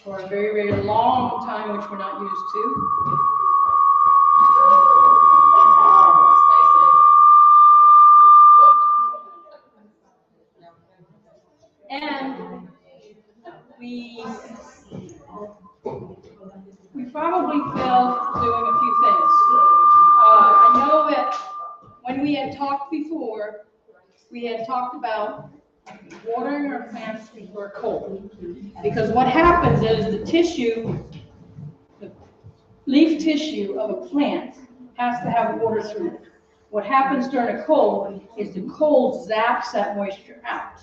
For a very, very long time, which we're not used to. And we probably failed doing a few things. I know that when we had talked before, we had talked about watering our plants before cold. Because what happens is the tissue, the leaf tissue of a plant has to have water through it. What happens during a cold is the cold zaps that moisture out.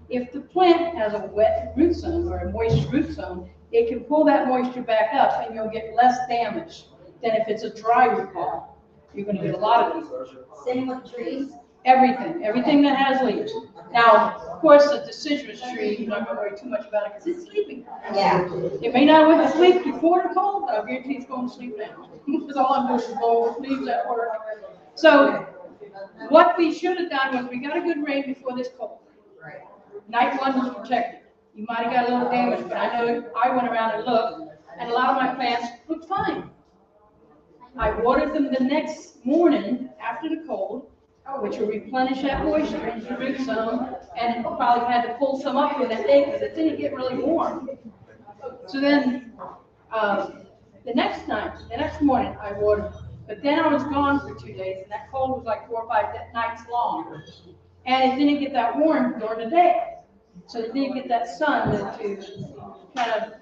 If the plant has a wet root zone or a moist root zone, it can pull that moisture back up and you'll get less damage than if it's a dry root ball. You're going to get a lot of these. Same with trees? Everything that has leaves. Now, of course, the deciduous tree, you're not going to worry too much about it because it's sleeping. Yeah. It may not went to sleep before the cold, but I guarantee it's going to sleep now. Because all I'm doing is blow leaves at work. So, what we should have done was we got a good rain before this cold. Right. Night one was protected. You might have got a little damage, but I know I went around and looked, and a lot of my plants looked fine. I watered them the next morning after the cold, which will replenish that moisture into the root zone, and it probably had to pull some up in that day because it didn't get really warm. So then, the next morning I watered, but then I was gone for 2 days, and that cold was like 4 or 5 nights long, and it didn't get that warm during the day. So it didn't get that sun to kind of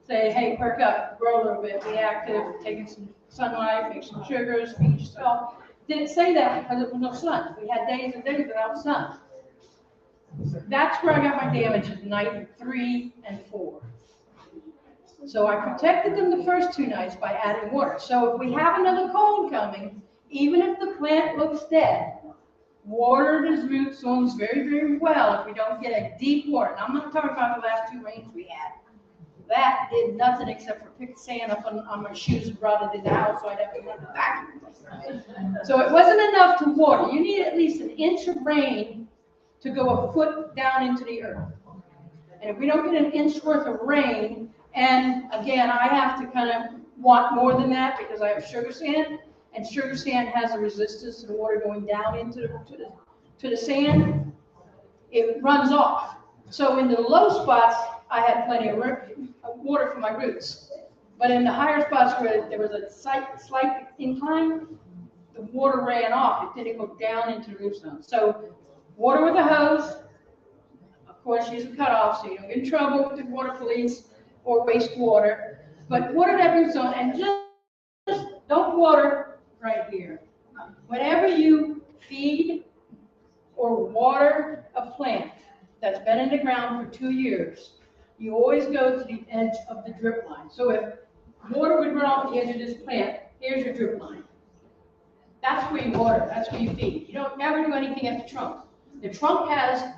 say, hey, perk up, grow a little bit, be active, take in some sunlight, make some sugars, feed yourself. Didn't say that because there was no sun. We had days and days without sun. That's where I got my damage at night 3 and 4. So I protected them the first 2 nights by adding water. So if we have another cold coming, even if the plant looks dead, water its root zones very, very well if we don't get a deep water. And I'm not talking about the last 2 rains we had. That did nothing except for pick sand up on my shoes and brought it in the house so I'd have to run the vacuum. So it wasn't enough to water. You need at least an inch of rain to go a foot down into the earth. And if we don't get an inch worth of rain, and again, I have to kind of want more than that because I have sugar sand, and sugar sand has a resistance to the water going down into the sand. It runs off. So in the low spots, I had plenty of water for my roots. But in the higher spots where there was a slight incline, the water ran off. It didn't go down into the root zone. So water with a hose, of course, use a cutoff so you don't get in trouble with the water police or waste water. But water that root zone and just don't water right here. Whenever you feed or water a plant that's been in the ground for 2 years, you always go to the edge of the drip line. So if water would run off the edge of this plant, here's your drip line. That's where you water, that's where you feed. You don't never do anything at the trunk. The trunk has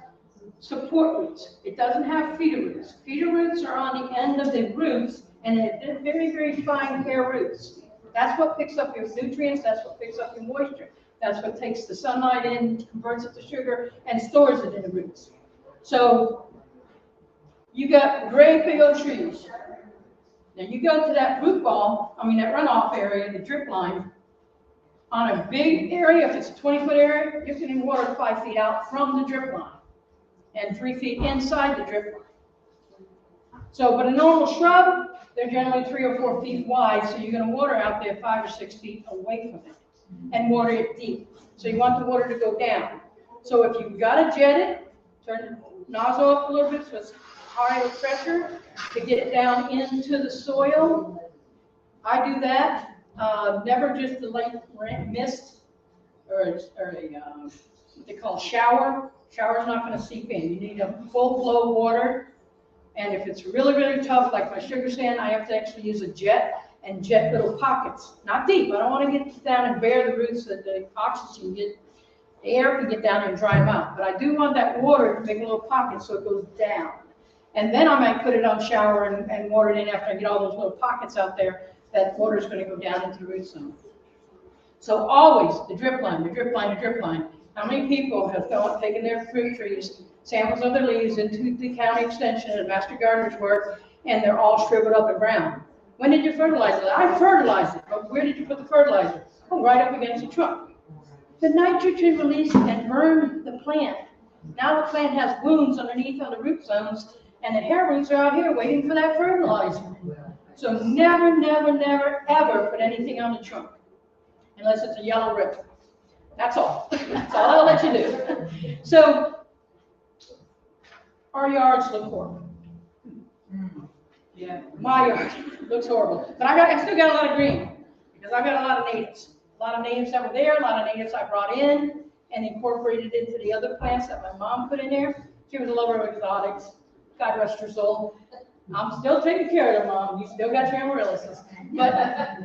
support roots. It doesn't have feeder roots. Feeder roots are on the end of the roots, and they're very, very fine hair roots. That's what picks up your nutrients, that's what picks up your moisture. That's what takes the sunlight in, converts it to sugar, and stores it in the roots. So you got great big old trees. Now you go to that root ball, that runoff area, the drip line, on a big area, if it's a 20-foot area, you're getting water 5 feet out from the drip line and 3 feet inside the drip line. So, but a normal shrub, they're generally 3 or 4 feet wide, so you're going to water out there 5 or 6 feet away from it and water it deep. So you want the water to go down. So if you've got to jet it, turn the nozzle up a little bit so it's high with pressure to get it down into the soil. I do that. Never just the light mist what they call shower. Shower's not going to seep in. You need a full flow water. And if it's really, really tough, like my sugar sand, I have to actually use a jet and jet little pockets. Not deep. I don't want to get down and bare the roots so that the oxygen the air can get down there and dry them out. But I do want that water to make a little pocket so it goes down. And then I might put it on shower and water it in after I get all those little pockets out there. That water is going to go down into the root zone. So always the drip line, the drip line, the drip line. How many people have taken their fruit trees, samples of their leaves into the county extension and master gardener's work, and they're all shriveled up and brown? When did you fertilize it? I fertilized it. But where did you put the fertilizer? Oh, right up against the trunk. The nitrogen released and burned the plant. Now the plant has wounds underneath on the root zones, and the hair roots are out here waiting for that fertilizer. So never, never, never, ever put anything on the trunk, unless it's a yellow rip. That's all. That's all I'll let you do. So our yards look horrible. Yeah, my yard looks horrible. But I still got a lot of green, because I've got a lot of natives. A lot of natives that were there, a lot of natives I brought in and incorporated into the other plants that my mom put in there. She was a lover of exotics. God rest her soul. I'm still taking care of her, Mom. You still got your amaryllis. But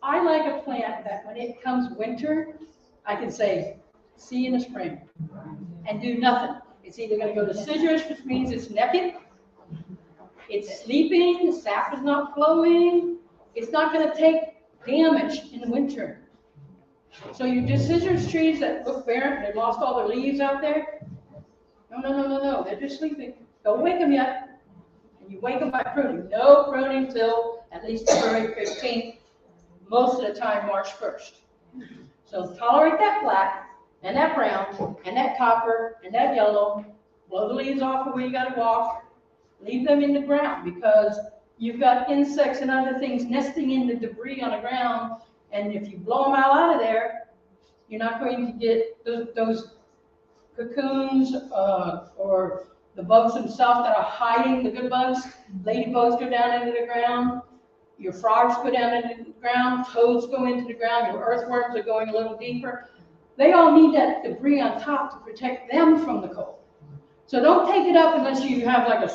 I like a plant that when it comes winter, I can say, see you in the spring, and do nothing. It's either going to go deciduous, which means it's naked, it's sleeping, the sap is not flowing, it's not going to take damage in the winter. So your deciduous trees that look barren, they lost all their leaves out there, no, they're just sleeping. Don't wake them yet. And you wake them by pruning. No pruning till at least February 15th, most of the time March 1st. So tolerate that black, and that brown, and that copper, and that yellow. Blow the leaves off where you got to walk. Leave them in the ground, because you've got insects and other things nesting in the debris on the ground, and if you blow them out of there, you're not going to get those cocoons or the bugs themselves that are hiding, the good bugs. Ladybugs go down into the ground. Your frogs go down into the ground. Toads go into the ground. Your earthworms are going a little deeper. They all need that debris on top to protect them from the cold. So don't take it up unless you have like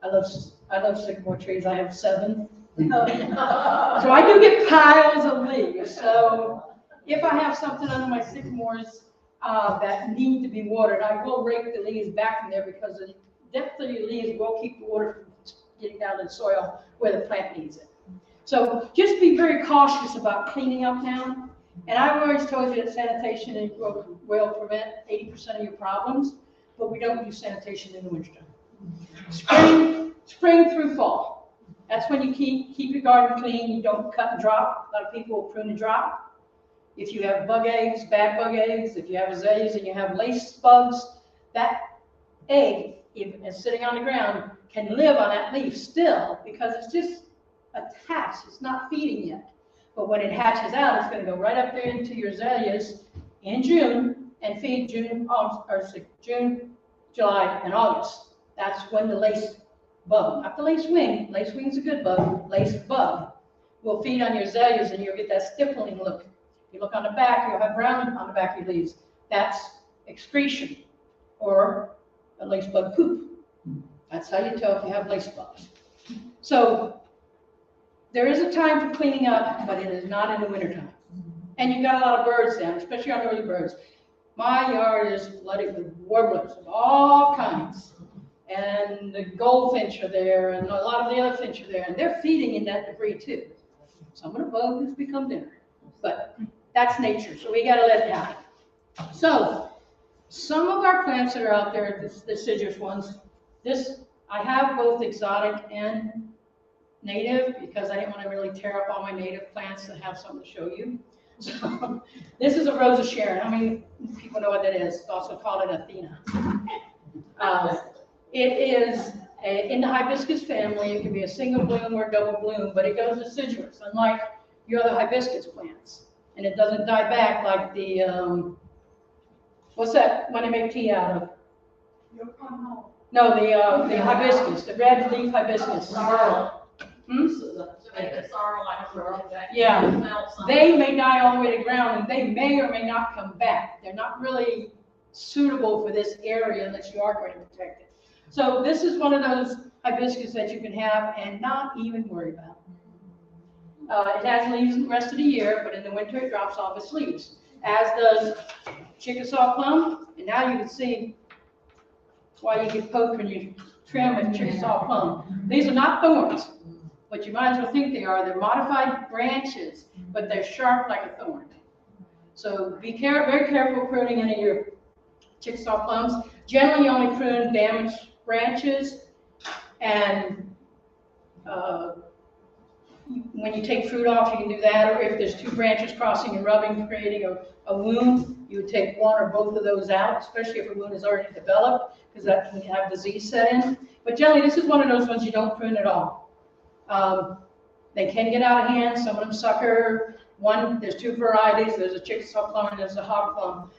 I love sycamore trees. I have 7. So I do get piles of leaves. So if I have something under my sycamores that need to be watered, I will rake the leaves back from there, because the depth of your leaves will keep the water from getting down in the soil where the plant needs it. So just be very cautious about cleaning up now. And I've always told you that sanitation will prevent 80% of your problems, but we don't do sanitation in the wintertime. Spring through fall. That's when you keep your garden clean. You don't cut and drop. A lot of people will prune and drop. If you have bug eggs, bad bug eggs, if you have azaleas and you have lace bugs, that egg, if it's sitting on the ground, can live on that leaf still, because it's just attached. It's not feeding yet. But when it hatches out, it's going to go right up there into your azaleas in June and feed June, July, and August. That's when the lace bug, not the lace wing's a good bug, lace bug, will feed on your azaleas, and you'll get that stippling look. If you look on the back, you'll have brown on the back of your leaves. That's excretion, or a lace bug poop. That's how you tell if you have lace bugs. So there is a time for cleaning up, but it is not in the wintertime. And you've got a lot of birds down, especially on early birds. My yard is flooded with warblers of all kinds. And the goldfinch are there, and a lot of the other finch are there, and they're feeding in that debris too. Some of the bugs become dinner, but that's nature, so we got to let it happen. So some of our plants that are out there, the deciduous ones, I have both exotic and native, because I didn't want to really tear up all my native plants to have something to show you. So this is a Rose of Sharon. How many people know what that is? It's also called an Athena. It is in the hibiscus family. It can be a single bloom or double bloom, but it goes deciduous, unlike your other hibiscus plants. And it doesn't die back like the, what's that one they make tea out of? No, the hibiscus, the red leaf hibiscus. Yeah, they may die all the way to the ground, and they may or may not come back. They're not really suitable for this area unless you are going to protect it. So this is one of those hibiscus that you can have and not even worry about. It has leaves the rest of the year, but in the winter it drops off its leaves, as does Chickasaw plum. And now you can see why you get poked when you trim a Chickasaw plum. These are not thorns, but you might as well think they are. They're modified branches, but they're sharp like a thorn. So be very careful pruning any of your Chickasaw plums. Generally, you only prune damaged branches, and when you take fruit off, you can do that. Or if there's two branches crossing and rubbing, creating a wound, you would take one or both of those out, especially if a wound is already developed, because that can have disease set in. But generally, this is one of those ones you don't prune at all. They can get out of hand. Some of them sucker. There's two varieties. There's a Chickasaw plum and there's a hog plum.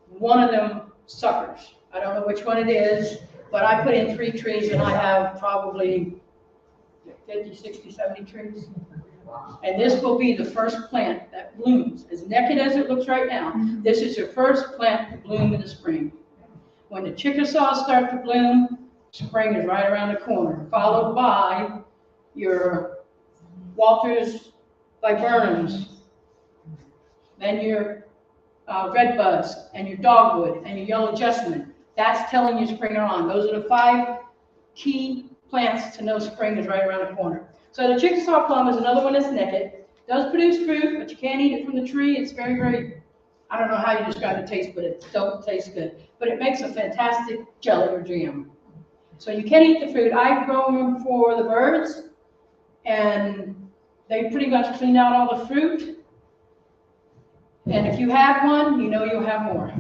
One of them suckers. I don't know which one it is, but I put in 3 trees and I have probably 50, 60, 70 trees. And this will be the first plant that blooms. As naked as it looks right now, this is your first plant to bloom in the spring. When the Chickasaws start to bloom, spring is right around the corner, followed by your Walter's viburnums, then your redbuds, and your dogwood, and your yellow jessamine. That's telling you spring are on. Those are the 5 key plants to know spring is right around the corner. So the Chickasaw plum is another one that's naked. Does produce fruit, but you can't eat it from the tree. It's very, I don't know how you describe the taste, but it don't taste good. But it makes a fantastic jelly or jam. So you can eat the fruit. I've grown them for the birds, and they pretty much clean out all the fruit. And if you have one, you know you'll have more.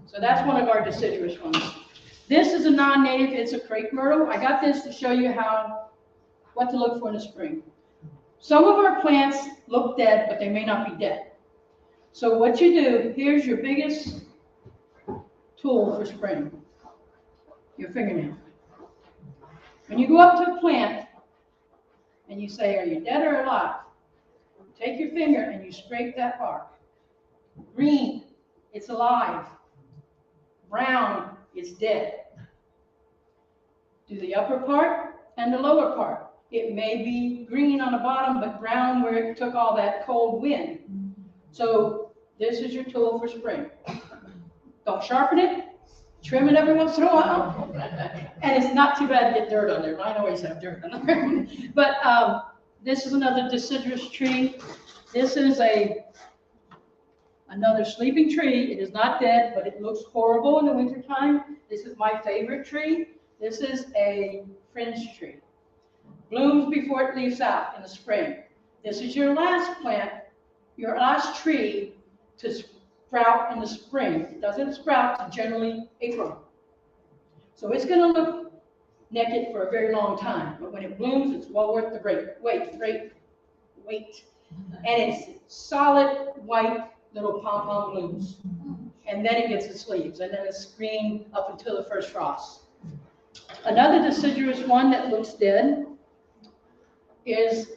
So that's one of our deciduous ones. This is a non-native. It's a crepe myrtle. I got this to show you what to look for in the spring. Some of our plants look dead, but they may not be dead. So what you do, here's your biggest tool for spring, your fingernail. When you go up to a plant and you say, are you dead or alive? Take your finger and you scrape that bark. Green, it's alive. Brown, it's dead. Do the upper part and the lower part. It may be green on the bottom, but brown where it took all that cold wind. So this is your tool for spring. Don't sharpen it. Trim it every once in a while. And it's not too bad to get dirt on there. Mine always have dirt on there. But this is another deciduous tree. This is another sleeping tree. It is not dead, but it looks horrible in the wintertime. This is my favorite tree. This is a fringe tree. Blooms before it leaves out in the spring. This is your last plant, your last tree to sprout in the spring. It doesn't sprout until generally April. So it's going to look naked for a very long time. But when it blooms, it's well worth the wait. And it's solid white little pom-pom blooms. And then it gets its leaves, and then it's green up until the first frost. Another deciduous one that looks dead is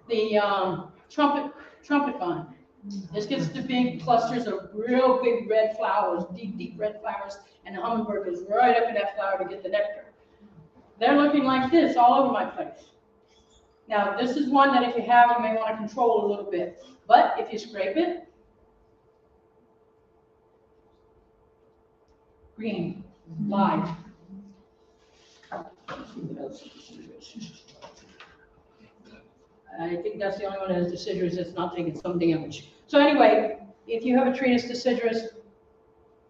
the trumpet vine. This gets the big clusters of real big red flowers, deep red flowers, and the hummingbird goes right up in that flower to get the nectar. They're looking like this all over my place. Now, this is one that if you have, you may want to control a little bit. But if you scrape it, green, live. I think that's the only one that has deciduous that's not taking some damage. So anyway, if you have a tree that's deciduous,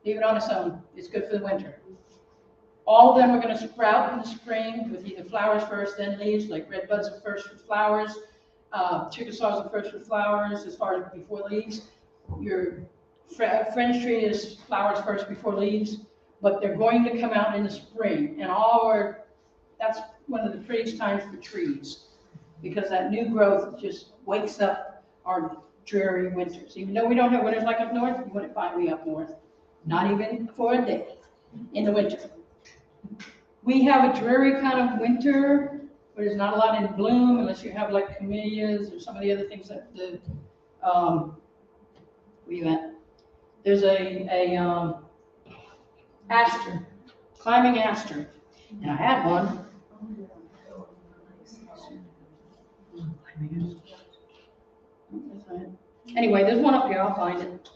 leave it on its own. It's good for the winter. All of them are going to sprout in the spring with either flowers first, then leaves, like redbuds are first with flowers. Chickasaws are first with flowers as far as before leaves. Your fringe tree is flowers first before leaves, but they're going to come out in the spring. And that's one of the prettiest times for trees, because that new growth just wakes up our dreary winters. Even though we don't have winters like up north, you wouldn't find me up north, not even for a day in the winter. We have a dreary kind of winter where there's not a lot in bloom unless you have like camellias or some of the other things that the, where you at? There's a aster, climbing aster, and I had one. Anyway, there's one up here, I'll find it.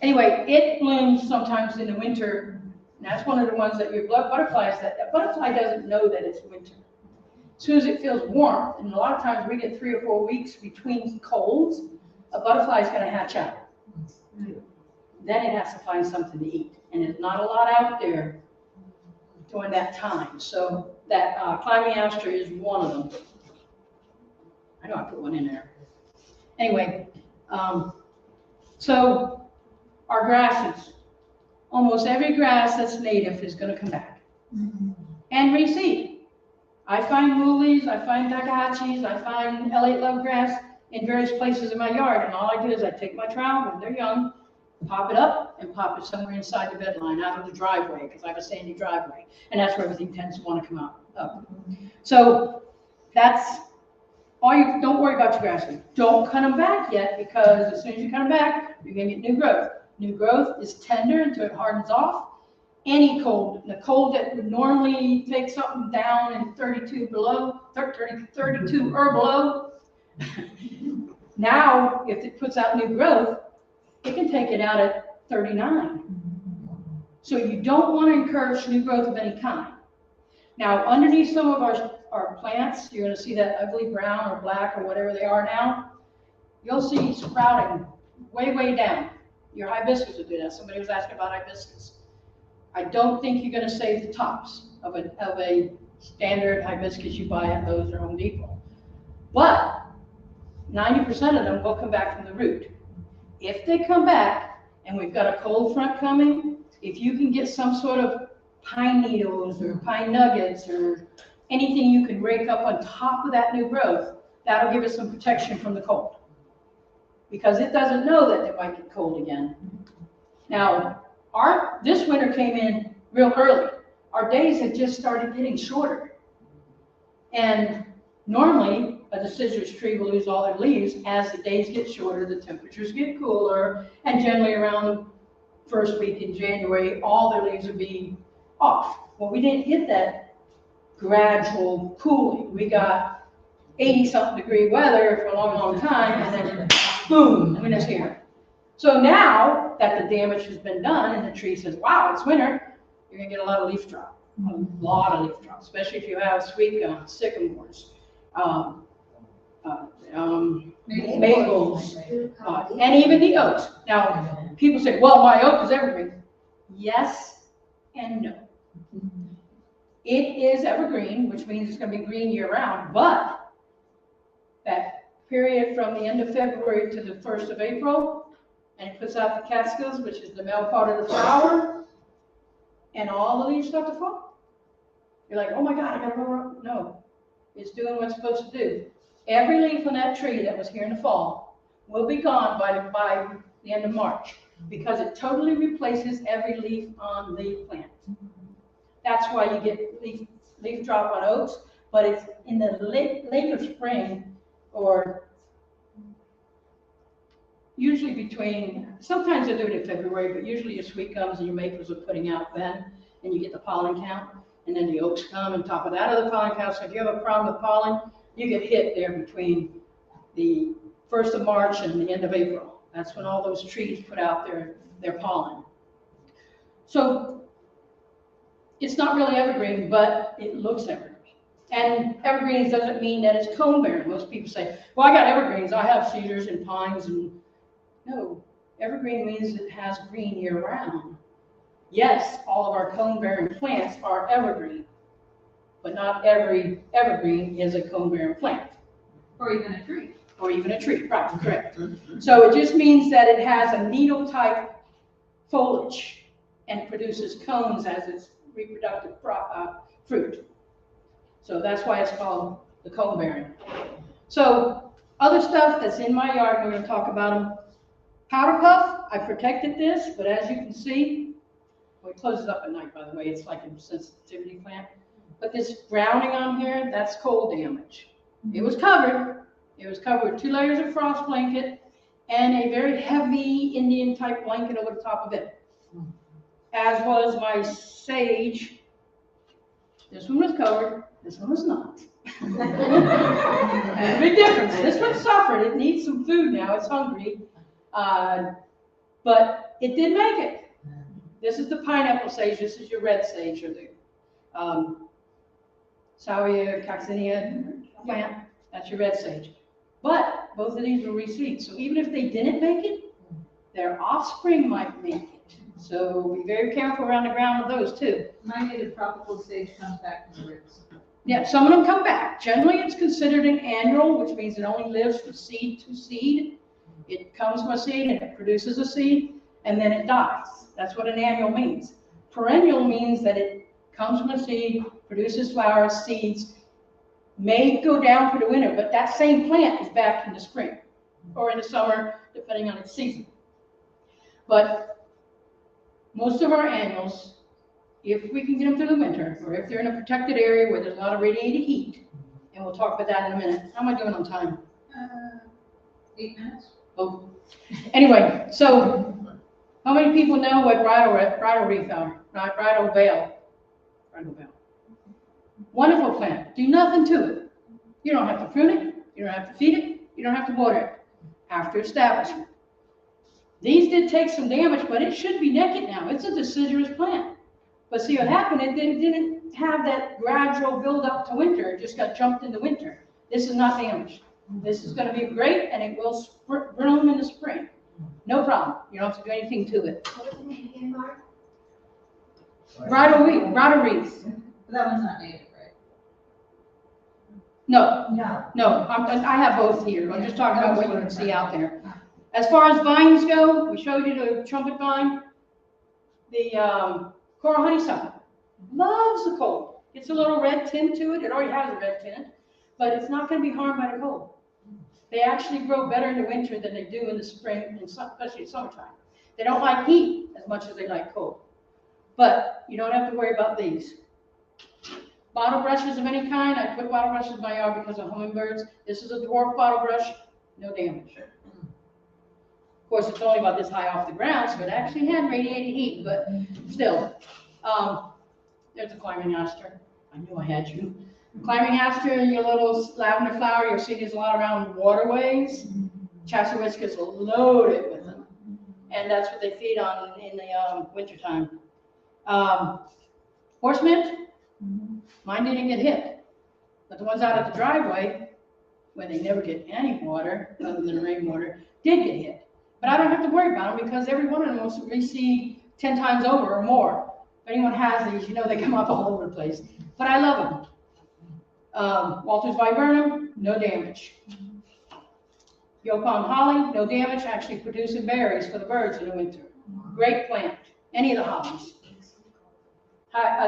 Anyway, it blooms sometimes in the winter, and that's one of the ones that your butterflies, that butterfly doesn't know that it's winter. As soon as it feels warm, and a lot of times we get 3 or 4 weeks between colds, a butterfly's gonna hatch out. Then it has to find something to eat, and there's not a lot out there during that time. So that climbing aster is one of them. I know I put one in there. Anyway, so our grasses, almost every grass that's native is going to come back and reseed. I find moolies, I find takahachis, I find L8 lovegrass in various places in my yard, and all I do is I take my trowel when they're young, pop it up, and pop it somewhere inside the bed line, out of the driveway, because I have a sandy driveway, and that's where everything tends to want to come out up. So that's all. You don't worry about your grasses. Don't cut them back yet, because as soon as you cut them back, you're going to get new growth. New growth is tender until it hardens off. Any cold, the cold that would normally take something down in 32 below, 32 or below, now if it puts out new growth, it can take it out at 39. So you don't want to encourage new growth of any kind. Now, underneath some of our plants, you're going to see that ugly brown or black or whatever they are now. You'll see sprouting way, way down. Your hibiscus will do that. Somebody was asking about hibiscus. I don't think you're going to save the tops of a standard hibiscus you buy at Lowe's or Home Depot. But 90% of them will come back from the root. If they come back, and we've got a cold front coming, if you can get some sort of pine needles or pine nuggets or anything you can rake up on top of that new growth, that'll give it some protection from the cold. Because it doesn't know that it might get cold again. Now, this winter came in real early. Our days had just started getting shorter. And normally, a deciduous tree will lose all their leaves. As the days get shorter, the temperatures get cooler, and generally around the first week in January, all their leaves will be off. Well, we didn't get that gradual cooling. We got 80-something degree weather for a long, long time, and then boom, winter's here. So now that the damage has been done and the tree says, wow, it's winter, you're going to get a lot of leaf drop. A lot of leaf drop, especially if you have sweet gum, sycamores, maples, and even the oaks. Now, people say, well, my oak is evergreen. Yes and no. It is evergreen, which means it's going to be green year-round, but that period from the end of February to the 1st of April, and it puts out the cascades, which is the male part of the flower, and all the leaves start to fall. You're like, oh my God, I gotta go. No, it's doing what it's supposed to do. Every leaf on that tree that was here in the fall will be gone by the end of March, because it totally replaces every leaf on the plant. That's why you get leaf drop on oaks, but it's in the later spring, or usually sometimes they do it in February, but usually your sweet gums and your maples are putting out then, and you get the pollen count, and then the oaks come on top of that other pollen count. So if you have a problem with pollen, you get hit there between the 1st of March and the end of April. That's when all those trees put out their pollen. So it's not really evergreen, but it looks evergreen. And evergreens doesn't mean that it's cone bearing. Most people say, well, I got evergreens, I have cedars and pines, and no, evergreen means it has green year round. Yes, all of our cone bearing plants are evergreen, but not every evergreen is a cone bearing plant. Or even a tree. Or even a tree, right, correct. So it just means that it has a needle type foliage and produces cones as its reproductive fruit. So that's why it's called the cone bearing. So other stuff that's in my yard, we're going to talk about them. Powder puff, I protected this, but as you can see, well, it closes up at night, by the way. It's like a sensitivity plant. But this browning on here, that's cold damage. It was covered. It was covered with 2 layers of frost blanket and a very heavy Indian type blanket over the top of it. As was my sage. This one was covered, this one was not. There's a big difference. This one suffered. It needs some food now. It's hungry. But it did make it. This is the pineapple sage. This is your red sage, or the Salvia coccinea plant. That's your red sage. But both of these will reseed. So even if they didn't make it, their offspring might make it. So be very careful around the ground with those too. My native tropical sage comes back from the roots. Yeah, some of them come back. Generally, it's considered an annual, which means it only lives from seed to seed. It comes from a seed and it produces a seed, and then it dies. That's what an annual means. Perennial means that it comes from a seed, produces flowers, seeds, may go down for the winter, but that same plant is back in the spring or in the summer, depending on its season. But most of our annuals, if we can get them through the winter, or if they're in a protected area where there's a lot of radiated heat, and we'll talk about that in a minute. How am I doing on time? 8 minutes. Oh, anyway, so how many people know what bridal wreath are? Bridal veil. Bridal veil. Wonderful plant. Do nothing to it. You don't have to prune it. You don't have to feed it. You don't have to water it. After establishment. These did take some damage, but it should be naked now. It's a deciduous plant. But see what happened? It didn't have that gradual build up to winter. It just got jumped into winter. This is not damaged. This is going to be great, and it will bloom in the spring. No problem. You don't have to do anything to it. What was the name again, Mark? Bridal wreath. That one's not native, right? No, No. I have both here. I'm just talking about what you can see out there. As far as vines go, we showed you the trumpet vine. The coral honeysuckle loves the cold. It's a little red tint to it. It already has a red tint, but it's not going to be harmed by the cold. They actually grow better in the winter than they do in the spring, and especially summertime. They don't like heat as much as they like cold. But you don't have to worry about these. Bottle brushes of any kind. I put bottle brushes in my yard because of hummingbirds. This is a dwarf bottle brush, no damage. Of course, it's only about this high off the ground, so it actually had radiated heat, but still. There's a climbing aster. I knew I had you. Climbing aster, your little lavender flower, you'll see these a lot around waterways. Chassowiscus is loaded with them. And that's what they feed on in the wintertime. Horse mint, mine didn't get hit. But the ones out at the driveway, where they never get any water other than rainwater, did get hit. But I don't have to worry about them because every one of them will reseed 10 times over or more. If anyone has these, you know they come up all over the place. But I love them. Walter's viburnum, no damage. Yopon holly, no damage, actually producing berries for the birds in the winter. Great plant. Any of the hollies.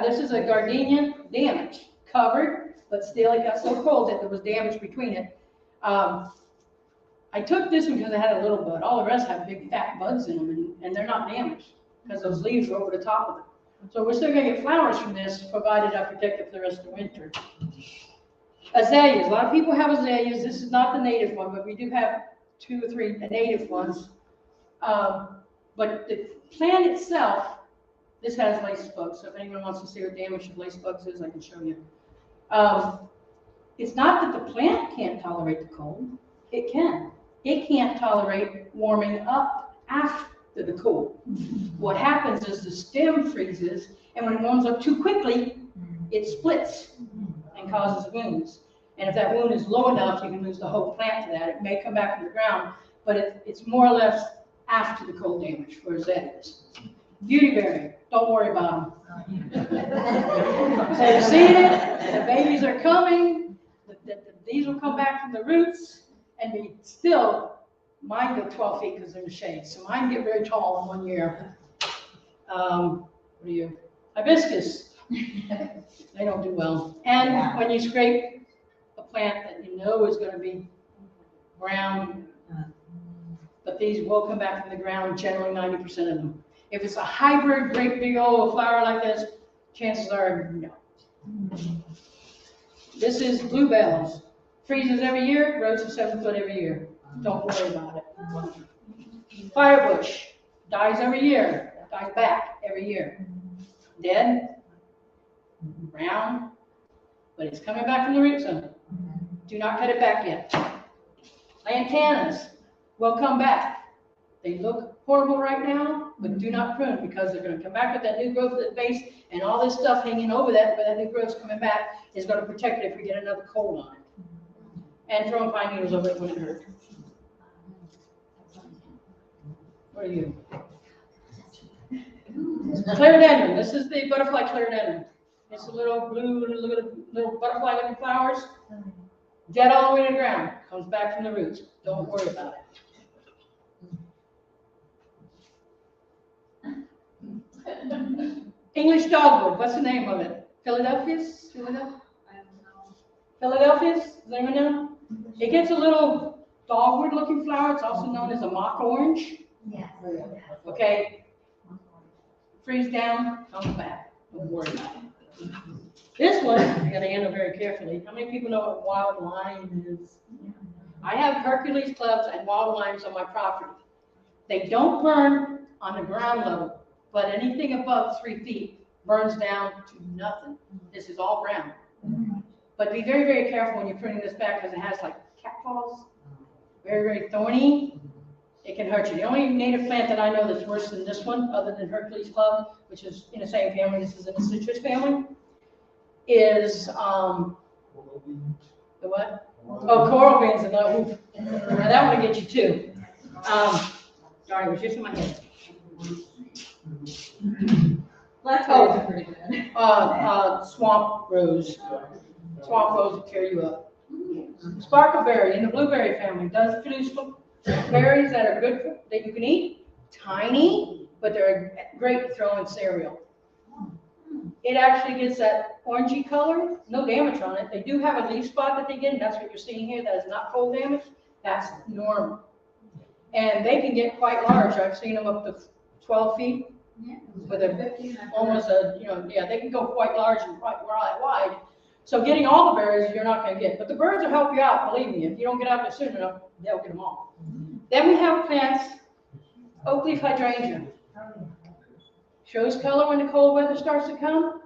This is a gardenia, damaged. Covered, but still it got so cold that there was damage between it. I took this one because it had a little bud. All the rest have big fat buds in them, and they're not damaged because those leaves are over the top of it. So we're still going to get flowers from this, provided I protect it for the rest of the winter. Azaleas. A lot of people have azaleas. This is not the native one, but we do have 2 or 3 native ones. But the plant itself, this has lace bugs. So if anyone wants to see what damage of lace bugs is, I can show you. It's not that the plant can't tolerate the cold. It can. It can't tolerate warming up after the cold. What happens is the stem freezes, and when it warms up too quickly, it splits and causes wounds. And if that wound is low enough, you can lose the whole plant to that. It may come back from the ground, but it's more or less after the cold damage for azaleas. Beautyberry, don't worry about them. They've seen it, the babies are coming, these will come back from the roots, and they still, mine go 12 feet because they're in the shade, so mine get very tall in 1 year. What are you? Hibiscus. They don't do well. And when you scrape a plant that you know is going to be brown, but these will come back from the ground, generally 90% of them. If it's a hybrid, great big old flower like this, chances are no. This is bluebells. Freezes every year, grows to 7 foot every year. Don't worry about it. Firebush dies every year, dies back every year. Dead, brown, but it's coming back from the root zone. Do not cut it back yet. Lantanas will come back. They look horrible right now, but do not prune because they're going to come back with that new growth at the base, and all this stuff hanging over that, where that new growth's coming back, is going to protect it if we get another cold on it. And throwing pine needles over it wouldn't hurt. What are you? Clerodendron. This is the butterfly clerodendron. It's a little blue, little butterfly-looking flowers. Dead all the way to the ground. Comes back from the roots. Don't worry about it. English dogwood. What's the name of it? Philadelphia's? Philadelphia? I don't know. Philadelphia's? Does anyone know? It gets a little dogwood-looking flower. It's also known as a mock orange. Yeah. Okay. Freeze down, comes back. Don't worry about it. This one, you got to handle very carefully. How many people know what wild lime is? I have Hercules clubs and wild limes on my property. They don't burn on the ground level, but anything above 3 feet burns down to nothing. This is all brown. But be very, very careful when you're pruning this back because it has like catfalls. Very, very thorny. It can hurt you. The only native plant that I know that's worse than this one, other than Hercules club, which is in the same family, this is in the citrus family, is the what? Oh, coral beans and the now that one will get you too. Sorry, it was just in my head. Blackberries are pretty good. Swamp rose. Swamp rose will tear you up. Sparkleberry in the blueberry family does produce berries that are good for, that you can eat. Tiny, but they're great to throw in cereal. It actually gets that orangey color, no damage on it. They do have a leaf spot that they get, and that's what you're seeing here. That is not cold damage. That's normal. And they can get quite large. I've seen them up to 12 feet. Yeah. With almost a, they can go quite large and quite wide. So getting all the berries you're not going to get. But the birds will help you out, believe me. If you don't get out there soon enough, they'll get them all. Then we have plants, oak leaf hydrangea. Shows color when the cold weather starts to come.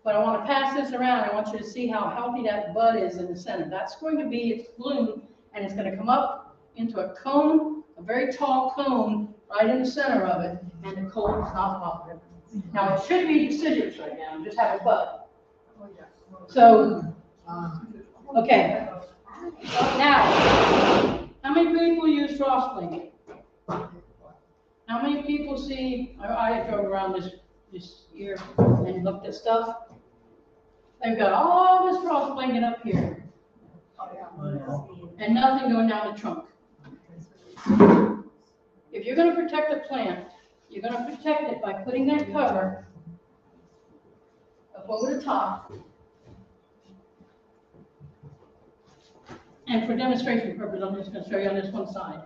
But I want to pass this around. I want you to see how healthy that bud is in the center. That's going to be its bloom, and it's going to come up into a cone, a very tall cone, right in the center of it, and the cold is not off of it. Now, it should be deciduous right now, just have a bud. So, okay. Now, how many people use frost blanket? How many people see, I drove around this year and looked at stuff. They've got all this frost blanket up here. And nothing going down the trunk. If you're going to protect a plant, you're going to protect it by putting that cover up over the top. And for demonstration purpose, I'm just going to show you on this one side.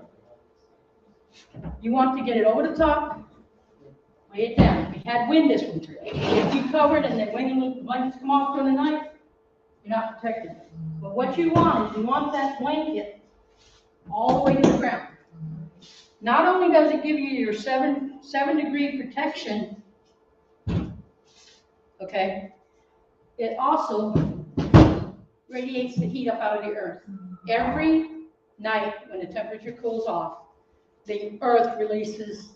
You want to get it over the top, lay it down. We had wind this winter. If you covered and then when blankets come off during the night, you're not protected. But what you want is you want that blanket all the way to the ground. Not only does it give you your 7 degree protection, okay, it also radiates the heat up out of the earth. Every night when the temperature cools off, the earth releases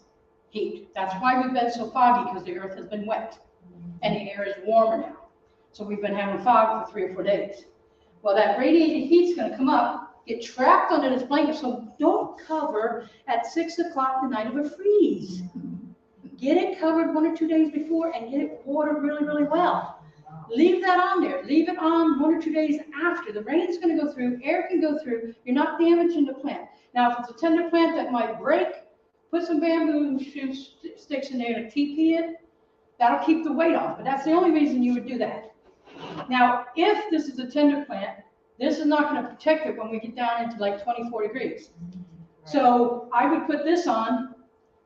heat. That's why we've been so foggy, because the earth has been wet and the air is warmer now. So we've been having fog for 3 or 4 days. Well, that radiated heat's going to come up, get trapped under this blanket, so don't cover at 6 o'clock the night of a freeze. Get it covered 1 or 2 days before and get it watered really, really well. Leave that on there. Leave it on 1 or 2 days after. The rain's going to go through, air can go through. You're not damaging the plant. Now, if it's a tender plant that might break, put some bamboo sticks in there to TP it. That'll keep the weight off, but that's the only reason you would do that. Now, if this is a tender plant, this is not going to protect it when we get down into like 24 degrees. So I would put this on,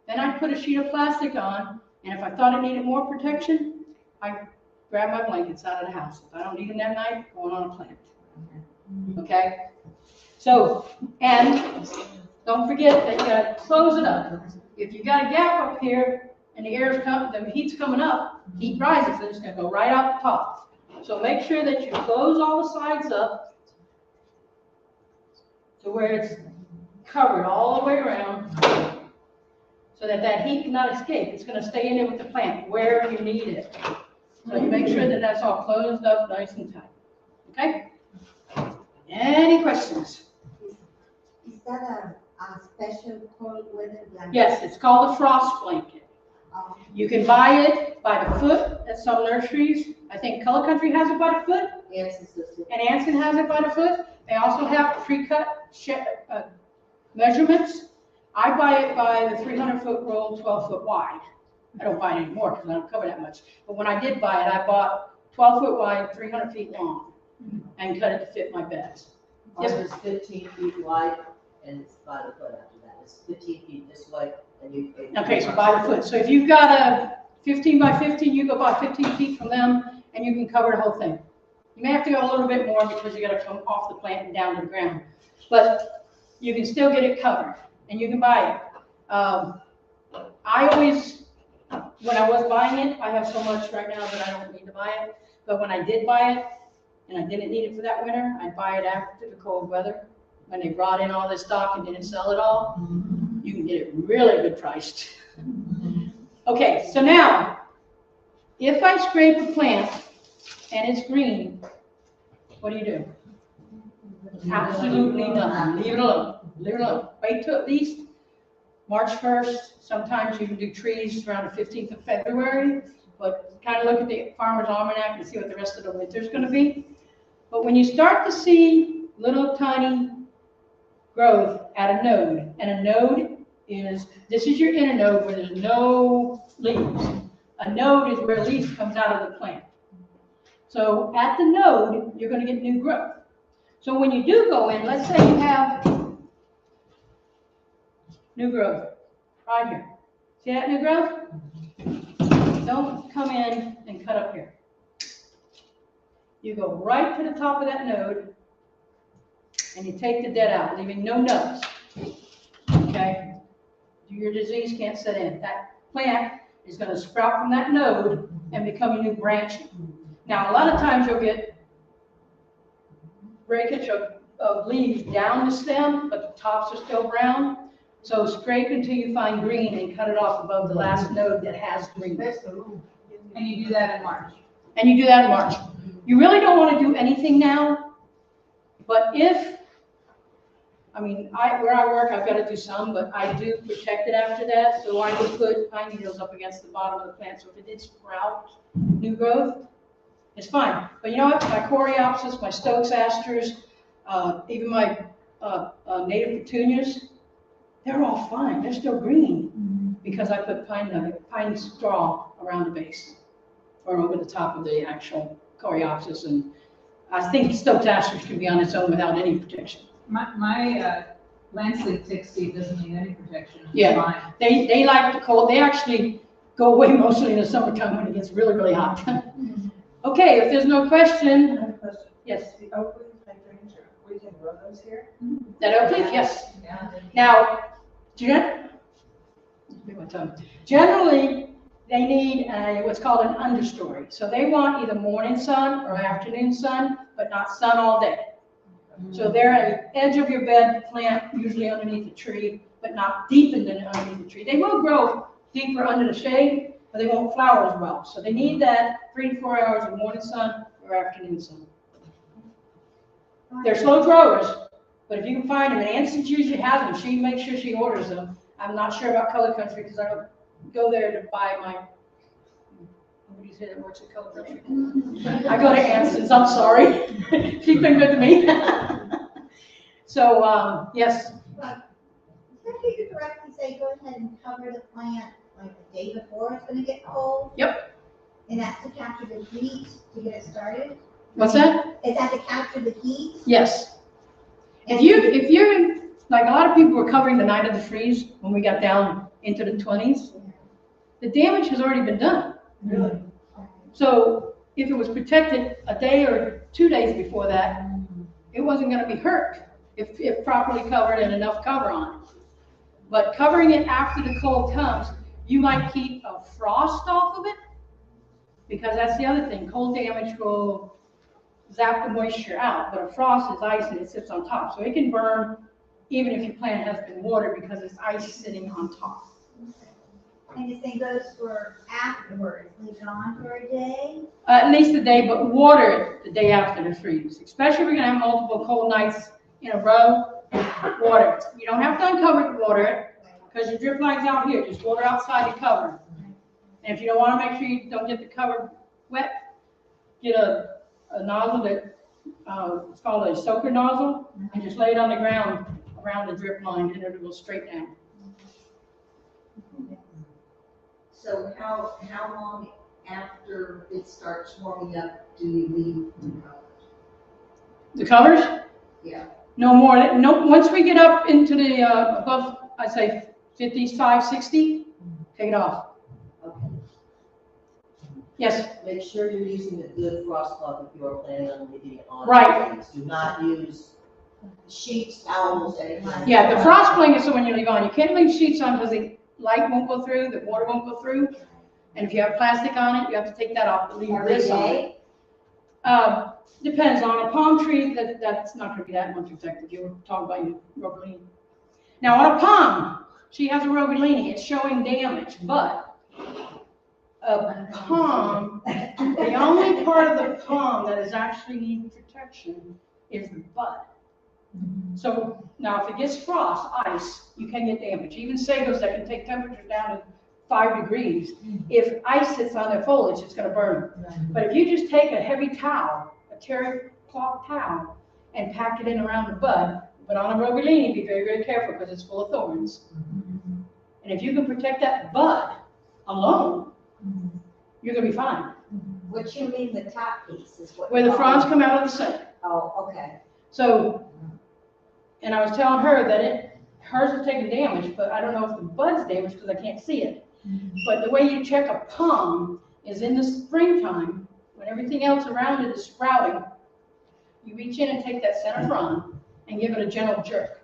then I'd put a sheet of plastic on, and if I thought it needed more protection, I grab my blankets out of the house. If I don't need them that night, going on a plant. Okay? So, and don't forget that you gotta close it up. If you got a gap up here and the the heat's coming up, heat rises, and it's gonna go right out the top. So make sure that you close all the sides up to where it's covered all the way around, so that that heat cannot escape. It's gonna stay in there with the plant where you need it. So you make sure that that's all closed up nice and tight. Okay? Any questions? Is that a special cold weather blanket? Yes, it's called a frost blanket. You can buy it by the foot at some nurseries. I think Color Country has it by the foot, and Anson has it by the foot. They also have pre-cut measurements. I buy it by the 300-foot roll, 12-foot wide. I don't buy it anymore because I don't cover that much. But when I did buy it, I bought 12-foot wide, 300 feet long, and cut it to fit my beds. Ours is 15 feet wide, and it's by the foot after that. It's 15 feet this way, and you. Okay, so by the foot. So if you've got a 15 by 15, you go about 15 feet from them, and you can cover the whole thing. You may have to go a little bit more because you got to come off the plant and down to the ground. But you can still get it covered, and you can buy it. I always, when I was buying it, I have so much right now that I don't need to buy it. But when I did buy it, and I didn't need it for that winter, I'd buy it after the cold weather. When they brought in all this stock and didn't sell it all, you can get it really good priced. Okay, so now, if I scrape a plant and it's green, what do? Absolutely nothing. Leave it alone. Leave it alone. Wait till at least March 1st. Sometimes you can do trees around the 15th of February, but kind of look at the Farmer's Almanac and see what the rest of the winter's going to be. But when you start to see little tiny growth at a node, and a node is, this is your inner node where there's no leaves. A node is where a leaf comes out of the plant. So at the node, you're going to get new growth. So when you do go in, let's say you have new growth right here. See that new growth? Don't come in and cut up here. You go right to the top of that node and you take the dead out, leaving no nubs. Okay? Your disease can't set in. That plant is going to sprout from that node and become a new branching. Now, a lot of times you'll get breakage of leaves down the stem, but the tops are still brown. So scrape until you find green and cut it off above the last node that has green. And you do that in March. And you do that in March. You really don't want to do anything now, but if, I mean, where I work, I've got to do some, but I do protect it after that. So I would put pine needles up against the bottom of the plant. So if it did sprout new growth, it's fine. But you know what? My coreopsis, my Stokes asters, even my native petunias, they're all fine. They're still green because I put pine straw around the base or over the top of the actual coreopsis. And I think Stokes asters can be on its own without any protection. My landscape tick seed doesn't need any protection. It's Yeah, fine. they like the cold. They actually go away mostly in the summertime when it gets really, really hot. Okay, if there's no question. I have a question. Yes. The oak leaf hydrangeas, we can grow those here? That oak leaf, yes. Yeah. Now, generally, they need what's called an understory. So they want either morning sun or afternoon sun, but not sun all day. So they're at the edge of your bed plant, usually underneath a tree, but not deep underneath the tree. They will grow deeper under the shade, but they won't flower as well. So they need that 3 to 4 hours of morning sun or afternoon sun. They're slow growers, but if you can find them, and Anson usually has them, she makes sure she orders them. I'm not sure about Color Country because I don't go there to buy my, what do you say that works at Color Country? I go to Anson's, I'm sorry. She's been good to me. So, yes. Did I hear you correctly say go ahead and cover the plant like the day before it's going to get cold? Yep. And that's to capture the heat to get it started? What's that? Is that to capture the heat? Yes. If you're, like a lot of people were covering the night of the freeze when we got down into the 20s, the damage has already been done. Really? So if it was protected a day or 2 days before that, it wasn't gonna be hurt if properly covered and enough cover on it. But covering it after the cold comes, you might keep a frost off of it, because that's the other thing, cold damage will zap the moisture out, but a frost is ice and it sits on top, so it can burn even if your plant has been watered because it's ice sitting on top. And the same goes for afterwards, leave it on for a day? At least a day, but water it the day after the freeze, especially if we're gonna have multiple cold nights in a row, water it. You don't have to uncover it, water it, because your drip line's out here, just water outside the cover. And if you don't wanna make sure you don't get the cover wet, get a nozzle that, it's called a soaker nozzle, and just lay it on the ground around the drip line, and it will go straight down. So how long after it starts warming up do you leave The covers? Yeah. No more, no, once we get up into the, above, I'd say 55, 60, take it off. Okay. Yes, Make sure you're using a good frost cloth if you're planning on leaving it on. Right. Do not use sheets, towels, anything. yeah, the frost blankets are when you leave on. You can't leave sheets on because the light won't go through, the water won't go through. And if you have plastic on it, you have to take that off, but leave Every this on. day? Depends on a palm tree, that's not gonna be that much protected. You were talking about your rogalini. Now on a palm, she has a rogalini, it's showing damage, but a palm, the only part of the palm that is actually needing protection is the bud. So now if it gets frost, ice, you can get damage. Even sagos that can take temperatures down to 5 degrees, if ice sits on their foliage, it's gonna burn. But if you just take a heavy towel, a terry cloth towel, and pack it in around the bud, but on a rogalini, be very, very careful because it's full of thorns. And if you can protect that bud alone, you're gonna be fine. What you mean the top piece is what? Where the fronds come out of the center. Oh, okay. So, and I was telling her that hers is taking damage, but I don't know if the bud's damaged because I can't see it. But the way you check a palm is in the springtime, when everything else around it is sprouting, you reach in and take that center frond and give it a gentle jerk.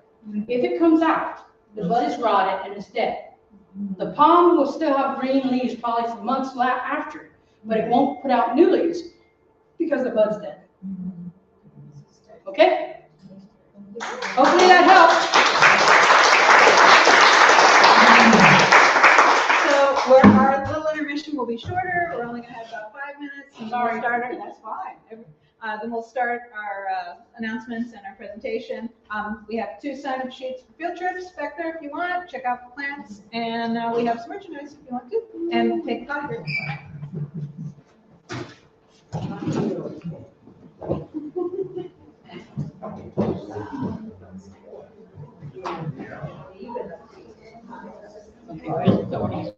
If it comes out, the bud is rotted and it's dead. The palm will still have green leaves probably for months after, but it won't put out new leaves because the bud's dead. Okay? Hopefully that helps. So our little intermission will be shorter. We're only gonna have about 5 minutes. And Sorry. We'll start that's fine. Then we'll start our announcements and our presentation. We have 2 sign-up sheets for field trips back there if you want. Check out the plants. And we have some merchandise if you want to. And take a coffee break. Okay, where's the thorny?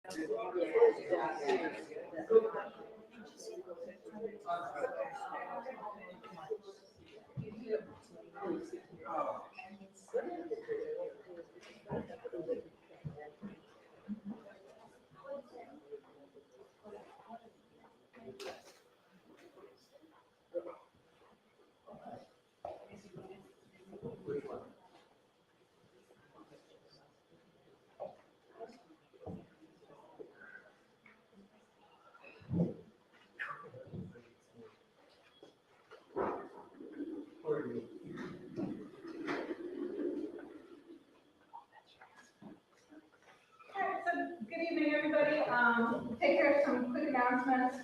Alright, so good evening, everybody. Take care of some quick announcements.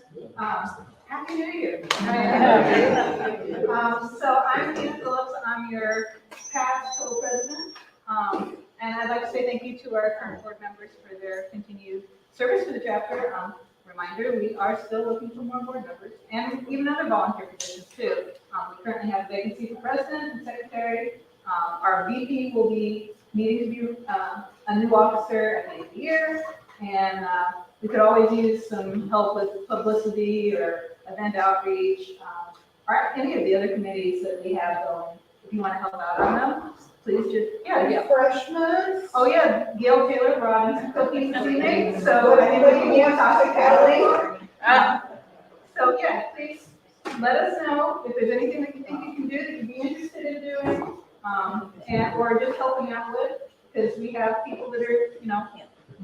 Happy New Year. So I'm Tina Phillips. I'm your past co-president. And I'd like to say thank you to our current board members for their continued service to the chapter. Reminder, we are still looking for more board members and even other volunteer positions too. We currently have a vacancy for president and secretary. Our VP will be needing to be a new officer at the end of the year, and we could always use some help with publicity or event outreach, or any of the other committees that we have going. If you want to help out on them, please just, yeah. Refreshments. Oh, yeah, Gail Taylor brought in some cookies this evening, so if anybody wants hospitality. So, yeah, please let us know if there's anything that you think you can do that you'd be interested in doing, or just helping out with, because we have people that are,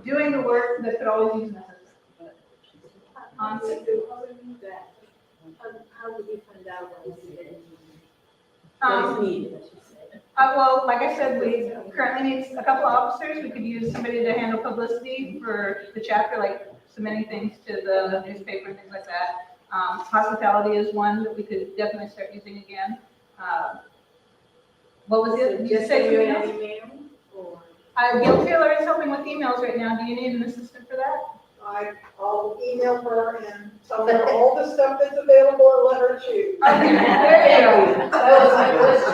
doing the work that could always use an assistant. How would you find out what is needed? Well, like I said, we currently need a couple of officers. We could use somebody to handle publicity for the chapter, like submitting things to the newspaper and things like that. Hospitality is one that we could definitely start using again. What was it? Did you say something else? Gail Taylor is helping with emails right now. Do you need an assistant for that? I'll email her and tell her all the stuff that's available and let her choose. Okay, there you go. That was my list.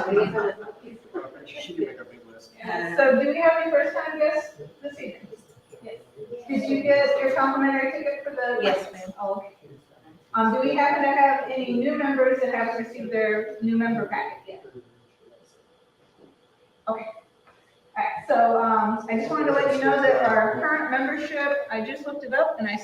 She can make a big list. So do we have any first-time guests this evening? Yes. Did you get your complimentary ticket for the? Yes, ma'am. Oh, okay. Do we happen to have any new members that haven't received their new member packet yet? Okay. All right, so I just wanted to let you know that our current membership, I just looked it up and I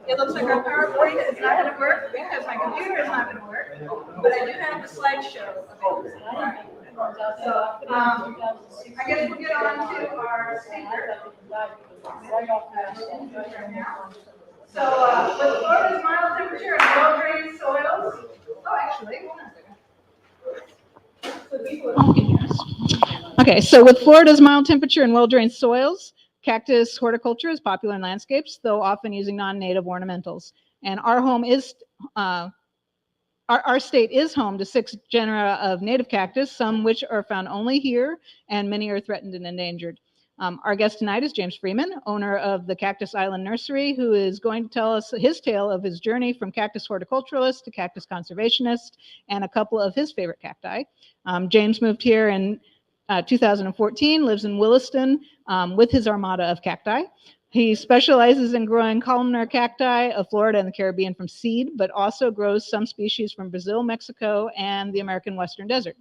It looks like our PowerPoint is not going to work because my computer is not going to work, but I do have the slideshow. So, I guess we'll get on to our speaker. So, with Florida's mild temperature and well-drained soils, oh, actually, hold on a second. Okay, so with Florida's mild temperature and well-drained soils, cactus horticulture is popular in landscapes, though often using non-native ornamentals. And our home is, our state is home to 6 genera of native cactus, some which are found only here, and many are threatened and endangered. Our guest tonight is James Freeman, owner of the Cactus Island Nursery, who is going to tell us his tale of his journey from cactus horticulturalist to cactus conservationist, and a couple of his favorite cacti. James moved here in 2014, lives in Williston with his armada of cacti. He specializes in growing columnar cacti of Florida and the Caribbean from seed, but also grows some species from Brazil, Mexico, and the American Western Desert.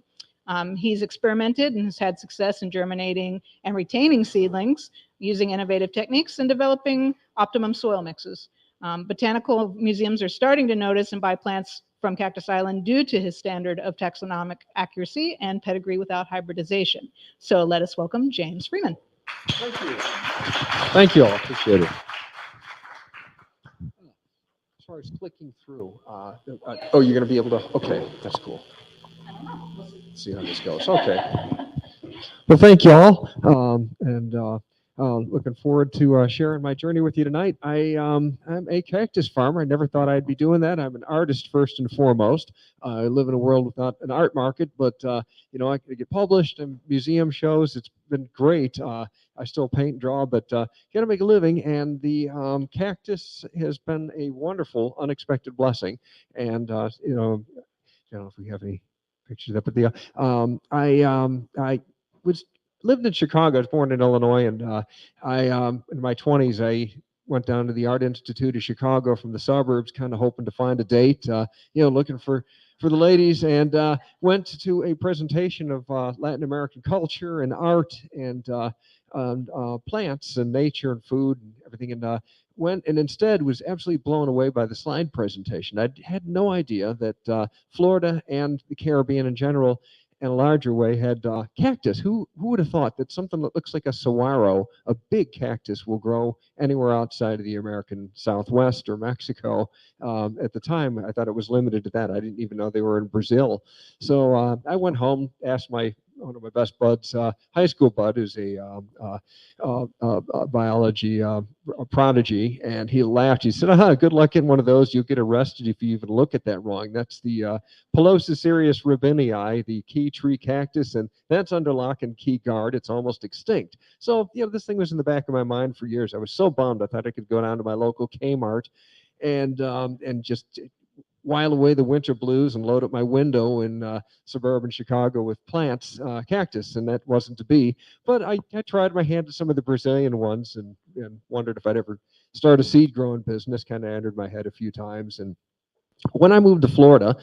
He's experimented and has had success in germinating and retaining seedlings using innovative techniques and developing optimum soil mixes. Botanical museums are starting to notice and buy plants from Cactus Island due to his standard of taxonomic accuracy and pedigree without hybridization. So let us welcome James Freeman. Thank you. Thank you all. Appreciate it. As far as clicking through, oh, you're going to be able to, okay, that's cool. Let's see how this goes. Okay. Well, thank you all. Looking forward to sharing my journey with you tonight. I'm a cactus farmer. I never thought I'd be doing that. I'm an artist first and foremost. I live in a world without an art market, but you know, I could get published in museum shows. It's been great. I still paint and draw, but got to make a living. And the cactus has been a wonderful, unexpected blessing. And you know, I don't know if we have any pictures of that, but I was lived in Chicago. I was born in Illinois, and in my 20s, I went down to the Art Institute of Chicago from the suburbs, kind of hoping to find a date, you know, looking for the ladies, and went to a presentation of Latin American culture and art and plants and nature and food and everything, and went and instead was absolutely blown away by the slide presentation. I had no idea that Florida and the Caribbean in general, in a larger way, had cactus. Who would have thought that something that looks like a saguaro, a big cactus, will grow anywhere outside of the American Southwest or Mexico? At the time, I thought it was limited to that. I didn't even know they were in Brazil. So I went home, asked one of my best buds, high school bud, who's a biology prodigy, and he laughed. He said, good luck getting one of those. You'll get arrested if you even look at that wrong. That's the Pelosicerius rabinii, the key tree cactus, and that's under lock and key guard. It's almost extinct. So, you know, this thing was in the back of my mind for years. I was so bummed. I thought I could go down to my local Kmart and just while away the winter blues and load up my window in suburban Chicago with plants, cactus, and that wasn't to be. But I tried my hand at some of the Brazilian ones and wondered if I'd ever start a seed growing business. Kind of entered my head a few times. And when I moved to Florida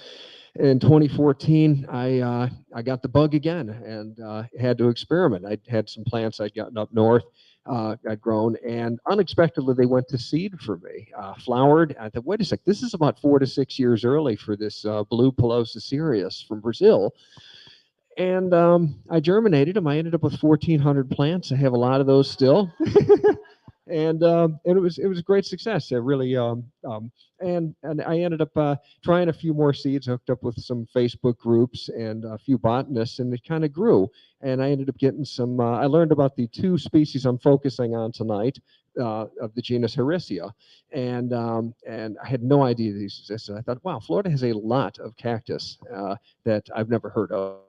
in 2014, I got the bug again and had to experiment. I had some plants I'd gotten up north. I'd grown, and unexpectedly they went to seed for me, flowered. I thought, wait a sec, this is about 4 to 6 years early for this blue Pelosicerius from Brazil. And I germinated them. I ended up with 1,400 plants. I have a lot of those still. And it was a great success. It really and I ended up trying a few more seeds, hooked up with some Facebook groups and a few botanists, and it kind of grew. And I ended up getting some. I learned about the 2 species I'm focusing on tonight of the genus Harrisia, and I had no idea these existed. I thought, wow, Florida has a lot of cactus that I've never heard of.